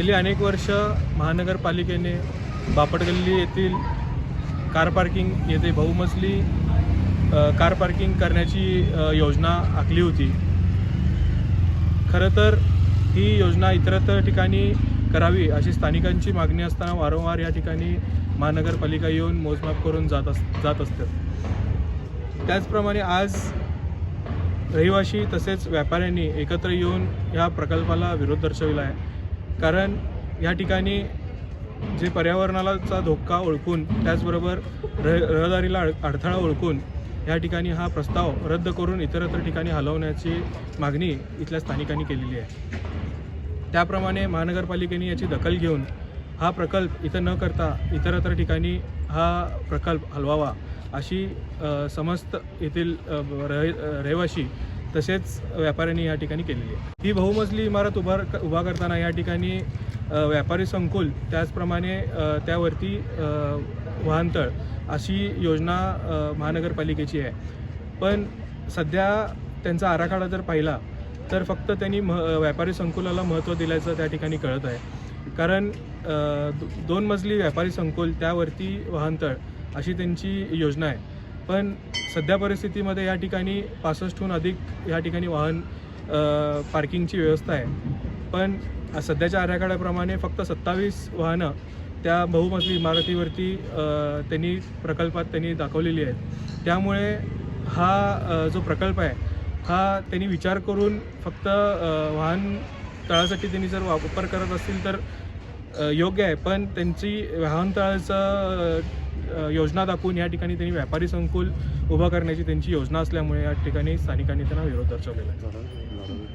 गेली अनेक वर्ष महानगरपालिकेने बापटगल्ली येथील कार पार्किंग येथे बहुमजली कार पार्किंग करण्याची योजना आखली होती। खरं तर ही योजना इतरत्र ठिकाणी करावी अशी स्थानिकांची मागणी असताना वारंवार या ठिकाणी महानगरपालिका येऊन मोजमाप करून जात असतात। त्याचप्रमाणे आज रहिवासी तसेच व्यापाऱ्यांनी एकत्र येऊन या प्रकल्पाला विरोध दर्शविला आहे। कारण या ठिकाणी जे पर्यावरणाचा धोका ओळखून त्याचबरोबर रहदारीला अडथळा ओळखून या ठिकाणी हा प्रस्ताव रद्द करून इतरत्र ठिकाणी हलवण्याची मागणी इथल्या स्थानिकांनी केलेली आहे। त्याप्रमाणे महानगरपालिकेने याची दखल घेऊन हा प्रकल्प इथं न करता इतरत्र ठिकाणी हा प्रकल्प हलवावा अशी समस्त येथील रहिवासी तसेच व्यापाऱ्यांनी या ठिकाणी केलेली आहे। ही बहुमजली इमारत उभा करताना या ठिकाणी व्यापारी संकुल त्याचप्रमाणे त्यावरती वाहनतळ अशी योजना महानगरपालिकेची आहे। पण सध्या त्यांचा आराखडा जर पाहिला तर फक्त त्यांनी व्यापारी संकुलाला महत्त्व दिल्याचं त्या ठिकाणी कळत आहे। कारण 2 मजली व्यापारी संकुल त्यावरती वाहनतळ अशी त्यांची योजना आहे। पण सध्या परिस्थितीमध्ये या ठिकाणी 65हून अधिक या ठिकाणी वाहन पार्किंगची व्यवस्था आहे। पण सध्याच्या आराखड्याप्रमाणे फक्त 27 वाहनं त्या बहुमजली इमारतीवरती प्रकल्पात त्यांनी दाखवलेली आहेत। त्यामुळे हा जो प्रकल्प आहे हा त्यांनी विचार करून फक्त वाहन तळासाठी त्यांनी जर वापर करत असतील तर योग्य आहे। पण त्यांची वाहनतळाचं योजना दाखवून या ठिकाणी त्यांनी व्यापारी संकुल उभा करण्याची त्यांची योजना असल्यामुळे या ठिकाणी स्थानिकांनी त्यांना विरोध दर्शवलेला आहे।